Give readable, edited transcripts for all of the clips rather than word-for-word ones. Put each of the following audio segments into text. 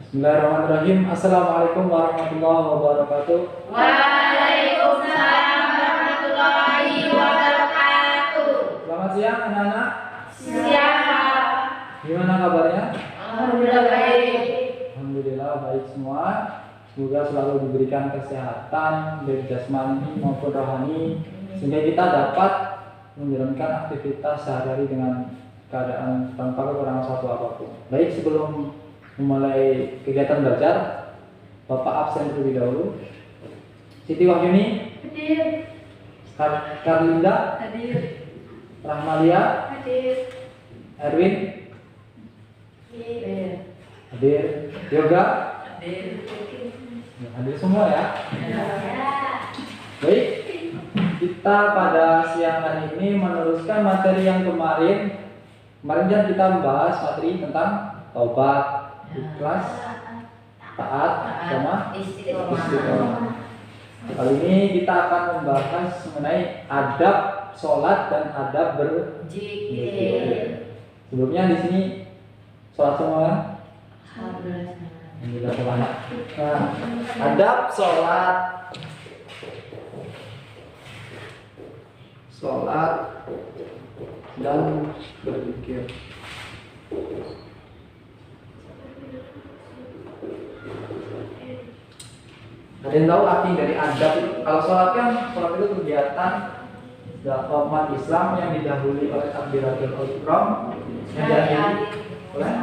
Bismillahirrahmanirrahim. Assalamualaikum warahmatullahi wabarakatuh. Waalaikumsalam warahmatullahi wabarakatuh. Selamat siang anak-anak. Siap. Gimana kabarnya? Alhamdulillah baik. Alhamdulillah baik semua. Semoga selalu diberikan kesehatan baik jasmani maupun rohani sehingga kita dapat menjalankan aktivitas sehari-hari dengan keadaan tanpa kekurangan suatu apapun. Baik, sebelum memulai kegiatan belajar, Bapak absen terlebih dahulu. Siti Wahyuni, Hadir. Karlinda, Hadir. Rahmalia, Hadir. Erwin, Hadir. hadir. Yoga, Hadir. ya, hadir semua ya. Ya. Baik, kita pada siang hari ini meneruskan materi yang kemarin. Kemarin kan kita membahas materi tentang taubat, ikhlas, taat, sama istiqomah. Kali ini kita akan membahas mengenai adab sholat dan adab berzikir. Sebelumnya di sini sholat semua kan? Alhamdulillah sholat. Nah, adab sholat dan berzikir. Ada yang tahu arti dari adab itu? Kalau sholat itu kegiatan umat Islam yang didahului oleh takbiratul ihram, yang diakhiri oleh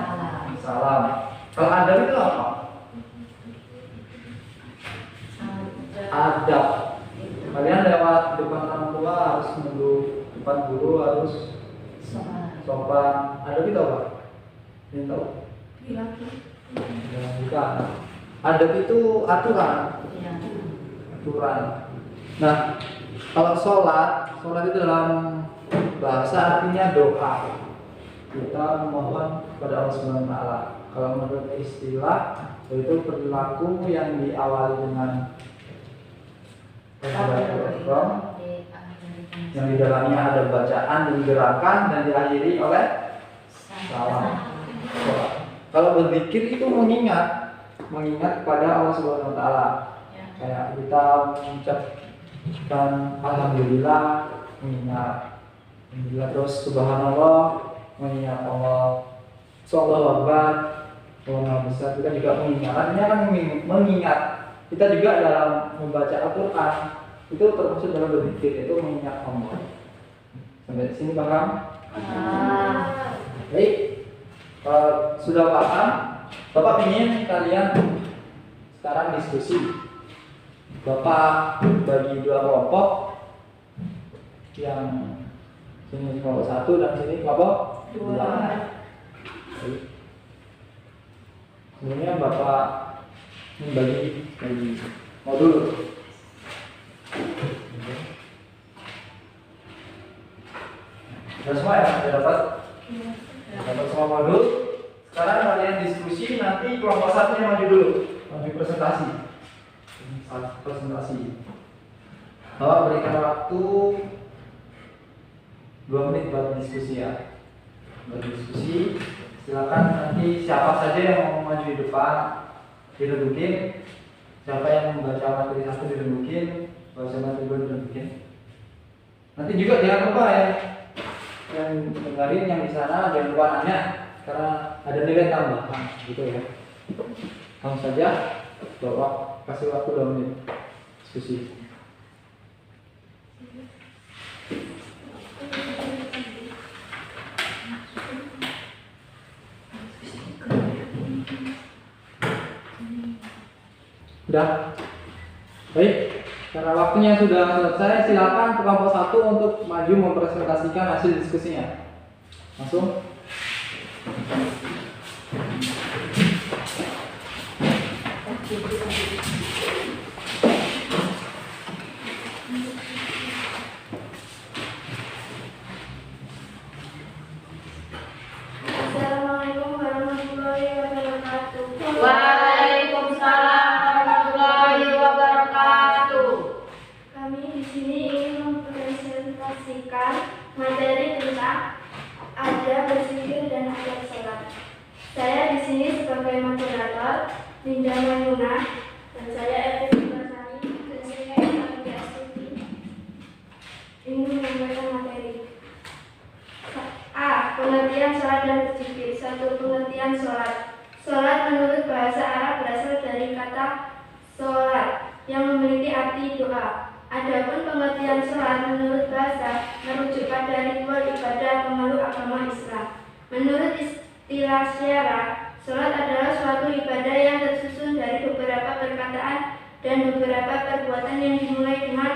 salam. Kalau adab itu apa? Adab. Kalian lewat depan orang tua harus menunggu depan guru, harus sopan. Adab itu apa? Yang tahu? Bukan. Adab itu aturan. Nah, kalau sholat itu dalam bahasa artinya doa. Kita memohon kepada Allah Subhanahu wa taala. Kalau menurut istilah itu perilaku yang diawali dengan takbiratul ihram, yang di dalamnya ada bacaan dan gerakan dan diakhiri oleh salam. Kalau berzikir itu mengingat kepada Allah Subhanahu wa taala. Kayak kita mengucapkan alhamdulillah, mengingat alhamdulillah, terus subhanallah, mengingat Allah, sallallahu akbar, Allah besar, kita juga mengingat. Artinya kan mengingat. Kita juga dalam membaca Al-Qur'an itu termasuk dalam berzikir, itu mengingat Allah. Sampai di sini paham? Baik. Sudah paham? Bapak ingin kalian sekarang diskusi. Bapak bagi dua kelompok, yang sini kelompok satu dan sini kelompok dua. Sebenarnya Bapak membagi modul. Sudah semua ya? Sudah dapat? Dapat semua modul. Sekarang kalian diskusi, nanti kelompok satunya maju dulu, maju presentasi. Bapak berikan waktu 2 menit buat diskusi ya. Berdiskusi, silakan nanti siapa saja yang mau maju di depan didudukin, siapa yang membaca materi satu didudukin, baca materi dua didudukin. Nanti juga jangan lupa ya, yang dengerin yang di sana jangan lupa nanya karena ada nilai tambahan gitu ya. Langsung saja, Bapak kasih waktu 2 menit diskusi. Sudah? Baik, karena waktunya sudah selesai, silakan kelompok satu untuk maju mempresentasikan hasil diskusinya. Langsung. Assalamualaikum warahmatullahi wabarakatuh. Waalaikumsalam warahmatullahi wabarakatuh. Kami di sini ingin mempresentasikan materi tentang adab berzikir dan adab sholat. Saya di sini sebagai moderator, Linda Maymunah, dan saya Evi Basani, dan saya Eka Astuti. Ini menyampaikan materi. A. Pengertian sholat dan berzikir. 1. Pengertian sholat. Sholat menurut bahasa Arab berasal dari kata sholat yang memiliki arti doa. Adapun pengertian sholat menurut bahasa merujuk pada ritual ibadah pemeluk agama Islam. Menurut istilah syarah, sholat adalah suatu ibadah yang tersusun dari beberapa perkataan dan beberapa perbuatan yang dimulai dengan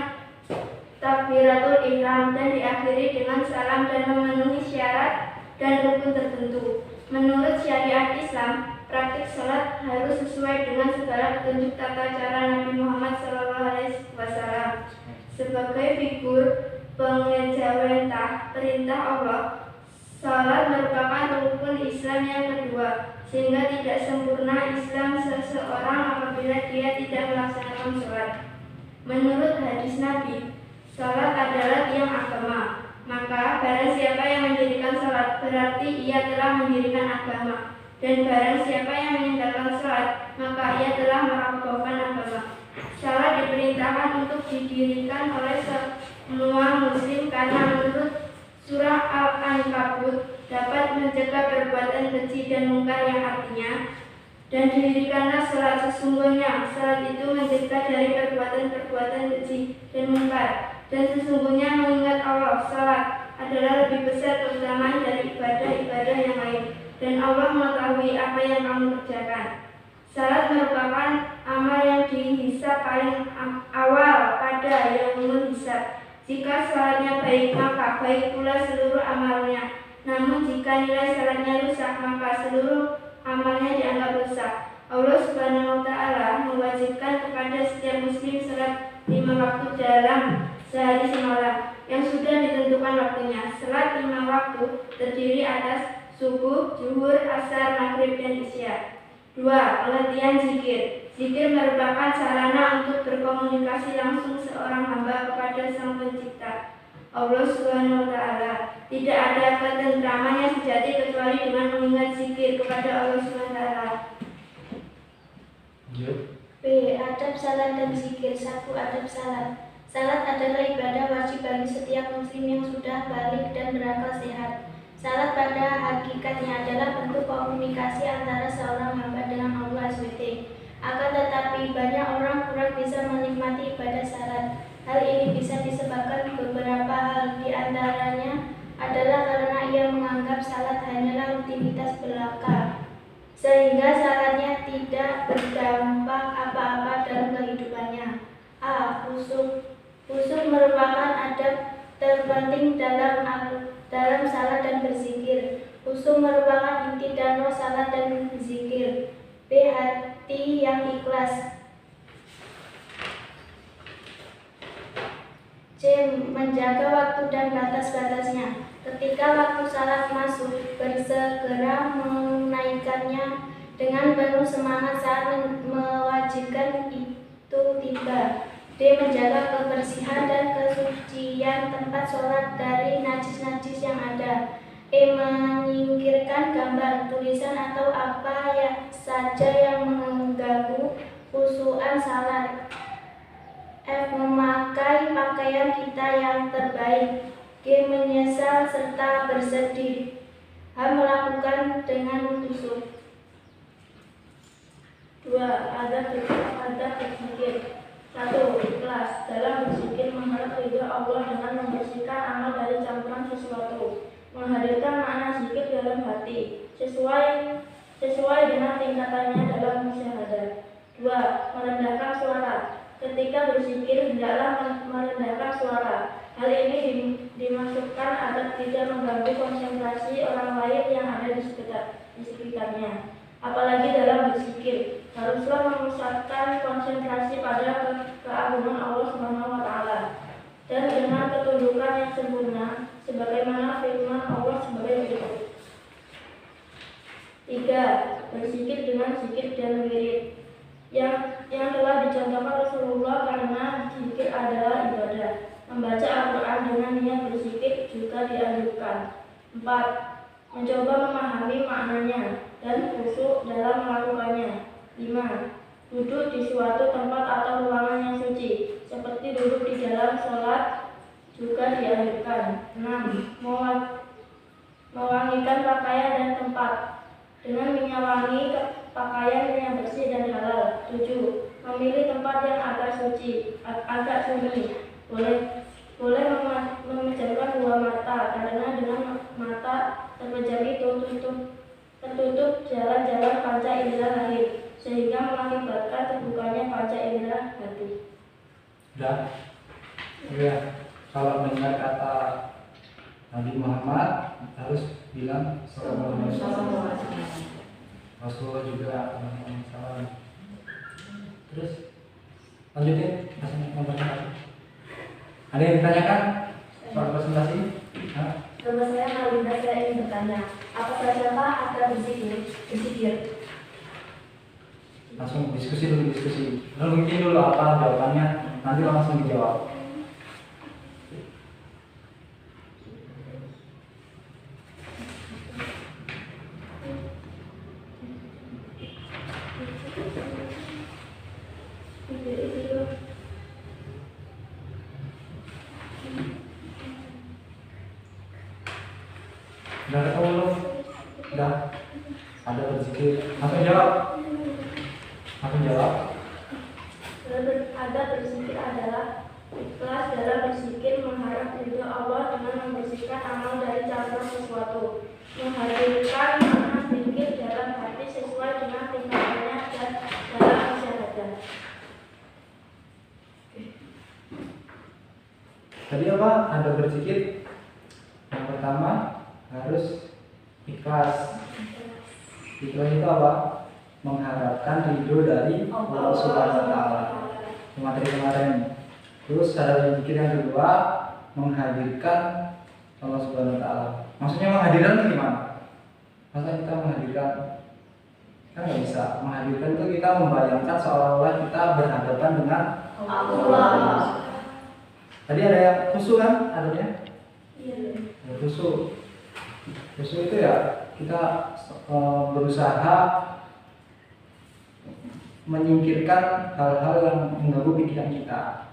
takbiratul ihram dan diakhiri dengan salam dan memenuhi syarat dan rukun tertentu. Menurut syariat Islam, praktik sholat harus sesuai dengan segala petunjuk tata cara Nabi Muhammad SAW. Sebagai figur pengejawantah perintah Allah, sholat merupakan rukun Islam yang kedua, sehingga tidak sempurna Islam seseorang apabila dia tidak melaksanakan sholat. Menurut hadis Nabi, sholat adalah tiang agama. Maka barang siapa yang mendirikan sholat berarti ia telah mendirikan agama. Dan barang siapa yang meninggalkan sholat maka ia telah merobohkan agama. Sholat diperintahkan untuk didirikan oleh semua muslim karena menurut surah Al-Ankabut dapat mencegah perbuatan keji dan mungkar yang artinya, dan didirikanlah sholat sesungguhnya sholat itu mencegah dari perbuatan-perbuatan keji dan mungkar. Dan sesungguhnya mengingat Allah, sholat adalah lebih besar keutamaan dari ibadah-ibadah yang lain. Dan Allah mengetahui apa yang kamu kerjakan. Salat merupakan amal yang dihisab paling awal pada yaumul hisab. Jika salatnya baik, maka baik pula seluruh amalnya. Namun jika nilai salatnya rusak, maka seluruh amalnya dianggap rusak. Allah Subhanahu wa Ta'ala mewajibkan kepada setiap muslim salat 5 waktu dalam sehari semalam yang sudah ditentukan waktunya. Salat 5 waktu terdiri atas subuh, zuhur, asar, maghrib, dan isya. 2. Pengertian zikir. Zikir merupakan sarana untuk berkomunikasi langsung seorang hamba kepada Sang Pencipta, Allah Subhanahu wa Ta'ala. Tidak ada ketentraman yang sejati kecuali dengan mengingat zikir kepada Allah Subhanahu wa Ta'ala. B. Adab salat dan zikir. 1. Adab salat. Salat adalah ibadah wajib bagi setiap muslim yang sudah balik dan berakal sehat. Salat pada hakikatnya adalah bentuk komunikasi antara seorang hamba dengan Allah SWT. Akan tetapi banyak orang kurang bisa menikmati ibadah salat. Hal ini bisa disebabkan beberapa hal, di antaranya adalah karena ia menganggap salat hanyalah rutinitas belaka, sehingga salatnya tidak berdampak apa-apa dalam kehidupannya. A. Khusyuk. Khusyuk merupakan adab terpenting dalam salat dan berzikir. Khusyuk merupakan inti danau salat dan berzikir. B. Hati yang ikhlas. C. Menjaga waktu dan batas-batasnya. Ketika waktu salat masuk, bersegera menunaikannya dengan penuh semangat saat mewajibkan itu tiba. D. Menjaga kebersihan dan kesucian tempat sholat dari najis-najis yang ada. E. Menyingkirkan gambar, tulisan atau apa saja yang mengganggu khusyuan salat. F. Memakai pakaian kita yang terbaik. G. Menyesal serta bersedih. H. Melakukan dengan khusyuk. 2. Adab berzikir. 1. Ikhlas. Dalam berzikir mengharap ridha Allah dengan membersihkan amal dari campuran sesuatu. Menghadirkan makna zikir dalam hati sesuai dengan tingkatannya dalam musyahadah. 2. Merendahkan suara. Ketika berzikir hendaklah merendahkan suara. Hal ini dimaksudkan agar tidak mengganggu konsentrasi orang lain yang ada di sekitarnya. Apalagi dalam berzikir, haruslah memusatkan konsentrasi pada keagungan Allah Subhanahu wa Ta'ala dan dengan ketundukan yang sempurna, sebagaimana firman Allah sebagai berikut. 3. Berzikir dengan zikir dan wirid yang telah dicontohkan Rasulullah, karena zikir adalah ibadah. Membaca Al-Quran dengan niat berzikir juga dianjurkan. 4. mencoba memahami maknanya, dan khusyuk dalam melakukannya. 5. Duduk di suatu tempat atau ruangan yang suci, seperti duduk di dalam sholat juga dianjurkan. 6. Mewangikan pakaian dan tempat dengan minyak wangi pakaian yang bersih dan halal. 7. Memilih tempat yang agak suci, agak sunyi. Boleh memejamkan dua mata, karena dengan mata terpejam itu tertutup jalan-jalan panca indera lahir, sehingga mengakibatkan terbukanya panca indera hati. Udah? Ya. Kalau mendengar kata Nabi Muhammad harus bilang sallallahu alaihi wasallam. Rasulullah juga salam. Terus lanjutin presentasi. Ada yang ditanyakan soal presentasi? Nama saya Malinda, saya ingin bertanya, apa saja Pak agar berzikir? Langsung diskusi. Lalu mungkin dulu apa jawabannya, nanti langsung dijawab. Udah ketemu belum? Udah? Ada berzikir? Langsung jawab. Ada berzikir adalah ikhlas dalam berzikir, mengharap ridho Allah dengan membersihkan amal dari campur sesuatu, menghadirkan makna zikir dalam hati sesuai dengan tingkatannya dan dalam isyarat. Tadi apa? Ada berzikir. Yang pertama harus ikhlas. Ikhlas itu apa? Mengharapkan ridho dari Allah Subhanahu wa Ta'ala. Materi kemarin. Terus ada zikir yang kedua, menghadirkan Allah Subhanahu wa Ta'ala. Maksudnya menghadirkan itu gimana? Masa kita menghadirkan? Kan nggak bisa. Menghadirkan itu kita membayangkan seolah-olah kita berhadapan dengan Allah. Tadi ada yang khusyuk kan? Adanya? Iya. Khusyuk. Khusyuk itu ya kita berusaha menyingkirkan hal-hal yang mengganggu pikiran kita.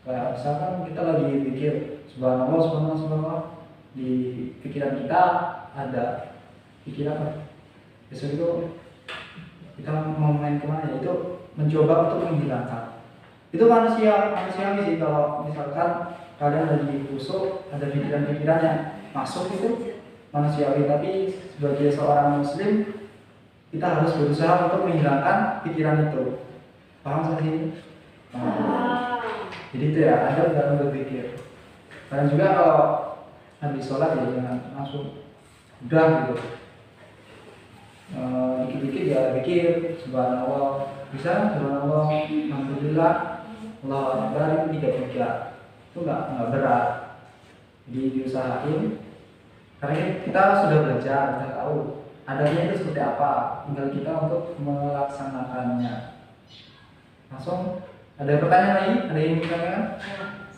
Kayak misalkan kita lagi pikir subhanallah, di pikiran kita ada pikiran besok itu kita mau main kemana ya, itu mencoba untuk menghilangkan. Itu manusiawi sih. Kalau misalkan kalian lagi khusyuk, ada pikiran-pikiran yang masuk, itu manusiawi. Tapi sebagai seorang muslim, kita harus berusaha untuk menghilangkan pikiran itu. Paham sampai sini? Jadi itu ya, ada dalam berpikir. Dan juga kalau habis sholat ya jangan langsung udah gitu. Dikit-dikit ya pikir subhanallah, bisa subhanallah, alhamdulillah, Allahu Akbar, itu 3 itu nggak berat. Jadi diusahain, karena kita sudah belajar, sudah tahu adanya itu seperti apa, tinggal kita untuk melaksanakannya. Langsung ada pertanyaan lagi? Ada yang ingin ditanyakan?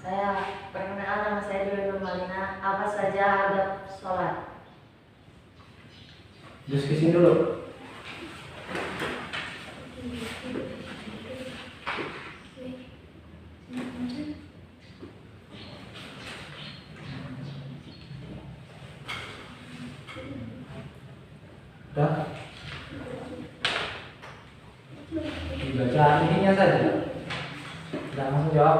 Saya perkenalkan, nama saya Dewi Nurmalina. Apa saja adab sholat? Diskusi dulu. Udah? Dibaca ininya saja. Udah langsung jawab.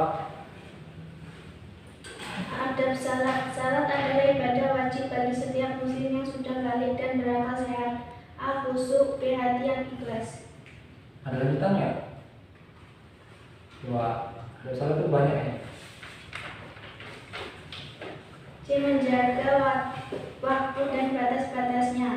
Adab salat. Salat adalah ibadah wajib bagi setiap muslim yang sudah balik dan berakal sehat. A. Khusyuk, B. hati yang ikhlas. Ada lanjutannya? Dua. Adab salat itu banyak ya. C. Menjaga waktu dan batas-batasnya.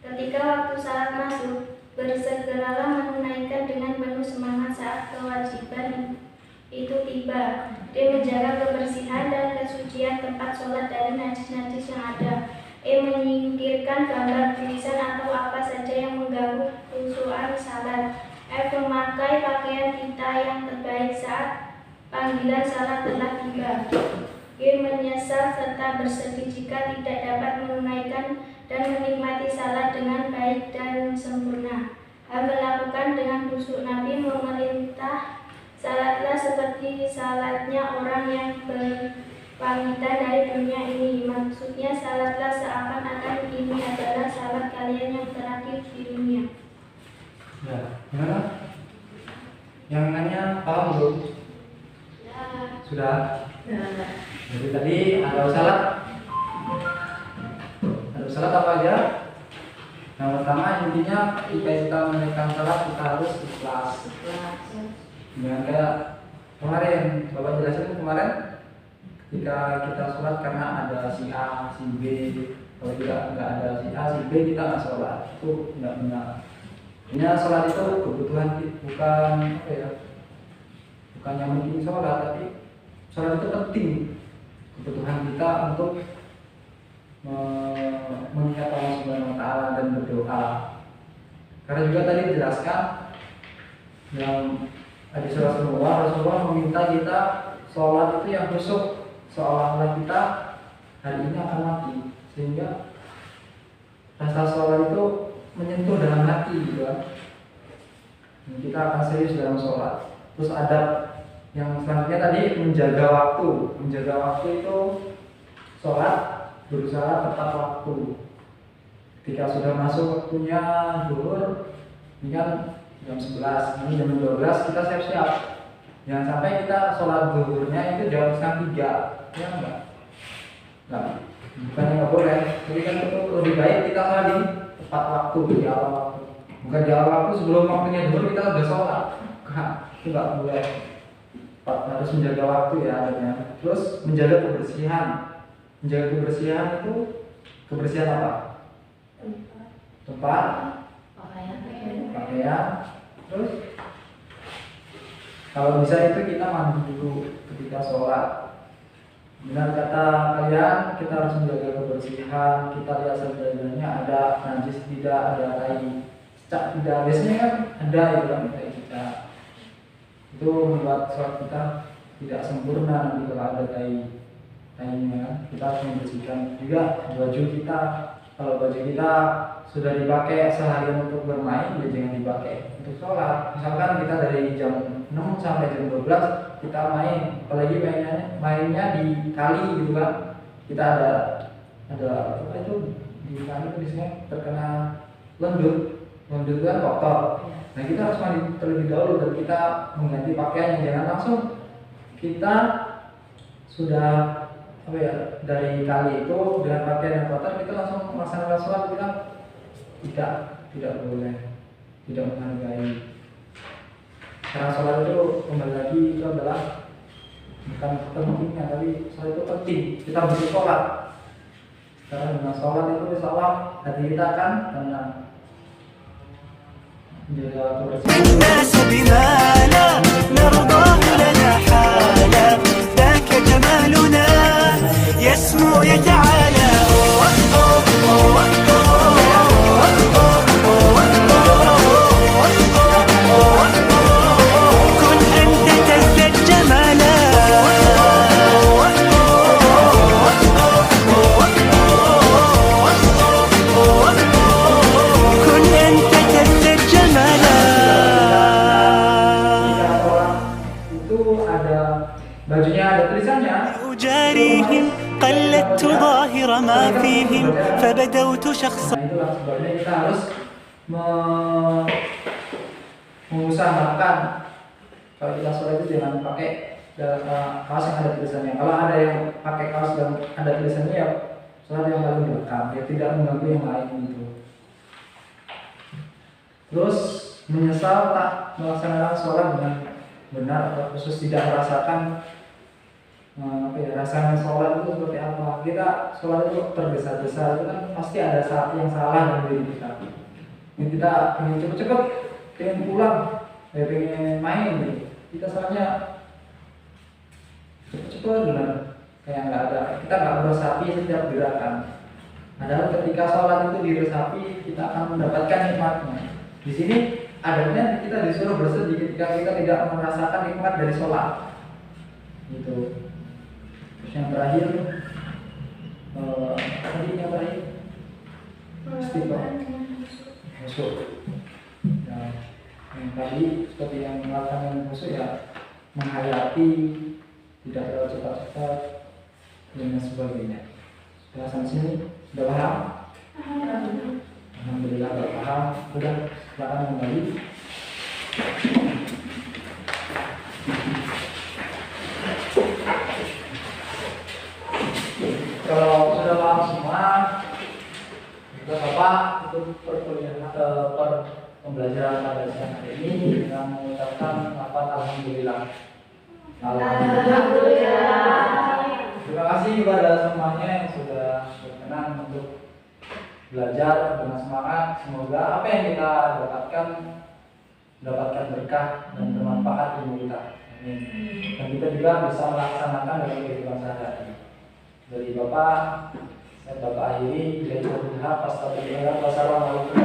Ketika waktu salat masuk, bersegeralah menunaikan dengan penuh semangat saat kewajiban itu tiba. D. Menjaga kebersihan dan kesucian tempat sholat dari najis-najis yang ada. E. Menyingkirkan gambar, tulisan atau apa saja yang mengganggu khusyuan salat. F. Memakai pakaian kita yang terbaik saat panggilan salat telah tiba. G. Menyesal serta bersedih jika tidak dapat menunaikan dan menikmati salat dengan baik dan sempurna. Hal melakukan dengan khusyuk. Nabi memerintah salatlah seperti salatnya orang yang berpamitan dari dunia ini. Maksudnya salatlah seakan-akan ini adalah salat kalian yang terakhir di dunia. Ya, gimana? Yang nanya paham belum? Sudah. Jadi tadi ada salat. Ada salat apa aja? Yang pertama intinya ketika kita menaikkan salat kita harus ikhlas. Dengan kayak kemarin Bapak jelasin kemarin ketika kita sholat karena ada si A, si B, kalau tidak nggak ada si A, si B kita nggak sholat, itu nggak benar. Ini sholat itu kebutuhan kita, bukan apa ya, bukan yang penting sholat, tapi sholat itu penting kebutuhan kita untuk mengingat Allah Subhanahu Wa Taala dan berdoa. Karena juga tadi dijelaskan yang di surah Rasulullah meminta kita sholat itu yang khusyuk, seolah-olah kita hari ini akan mati, sehingga rasa sholat itu menyentuh dalam hati gitu kan. Kita akan serius dalam sholat. Terus adab yang selanjutnya tadi menjaga waktu. Menjaga waktu itu sholat berusaha tepat waktu. Ketika sudah masuk waktunya zuhur, ini kan jam 11, ini jam 12 kita siap-siap. Jangan sampai kita sholat zuhurnya itu jam setengah 3, ya enggak? Enggak, bukannya enggak boleh. Jadi kan itu lebih baik kita sholat di tepat waktu, di awal waktu. Bukan di awal waktu sebelum waktunya zuhur kita udah sholat. Enggak, itu enggak boleh. Harus menjaga waktu ya adanya. Terus menjaga kebersihan. Menjaga kebersihan itu kebersihan apa? Tempat, pakaian. Terus kalau bisa itu kita mandi dulu ketika sholat. Benar kata kalian, kita harus menjaga kebersihan. Kita lihat sebenarnya ada najis tidak, ada tai cicak tidak. Biasanya kan ada itu kan tai cicak. Itu membuat sholat kita tidak sempurna nanti kalau ada tainya. Kita harus membersihkan juga baju kita. Kalau baju kita sudah dipakai seharian untuk bermain, ya jangan dipakai untuk sholat. Misalkan kita dari jam 6 sampai jam 12 kita main, apalagi mainnya di kali gitu kan. Kita ada apa itu di kali itu biasanya terkena lendut kan kotor. Nah kita harus mandi terlebih dahulu dan kita mengganti pakaian, yang jangan langsung kita sudah apa ya dari kali itu dengan pakaian yang kotor kita langsung melaksanakan sholat, kita tidak boleh, tidak menghargai. Karena sholat itu kembali lagi itu adalah bukan pentingnya, tapi sholat itu penting. Kita butuh sholat. Karena dengan sholat itu insya Allah hati kita akan tenang. Menjaga bajunya ada tulisannya. أجاريهم قلدت ظاهر ما فيهم فبدوت شخصا. Nah itulah sebabnya kita harus mengusahakan kalau kita sholat itu jangan pakai kaos yang ada tulisannya. Kalau ada yang pakai kaos yang ada tulisannya ya sholat yang paling belakang, ya tidak mengganggu yang lain gitu. Terus menyesal tak melaksanakan sholat dengan benar atau khusus tidak merasakan rasanya sholat itu seperti apa. Kita sholat itu tergesa-gesa, itu kan pasti ada saat yang salah dalam diri kita. Ini kita ingin cepet-cepet, pengen pulang, pengen main gitu. Kita sholatnya cepet-cepet benar, kayak nggak ada, kita nggak meresapi setiap gerakan. Padahal ketika sholat itu diresapi, kita akan mendapatkan nikmatnya. Di sini adanya kita disuruh bersedih ketika kita tidak merasakan nikmat dari sholat. Gitu. Terus yang terakhir, tadi yang terakhir Istighfar. Khusyuk. Nah, yang tadi seperti yang melakukan khusyuk ya, menghayati, tidak terlalu cepat-cepat dan sebagainya. Sudah sampai sini, sudah paham? Alhamdulillah sudah paham. Sudah, silakan kembali. Kalau sudah paham semua, kita Bapak untuk pembelajaran pada siang hari ini dengan mengucapkan lafaz alhamdulillah. Terima kasih kepada semuanya yang sudah berkenan untuk belajar dengan semangat. Semoga apa yang kita dapatkan berkah dan bermanfaat ilmu kita. Amin. Dan kita juga bisa melaksanakan dalam kehidupan sehari-hari. Dari Bapak, saya Bapak akhiri. Bila itu berhak, wassalamualaikum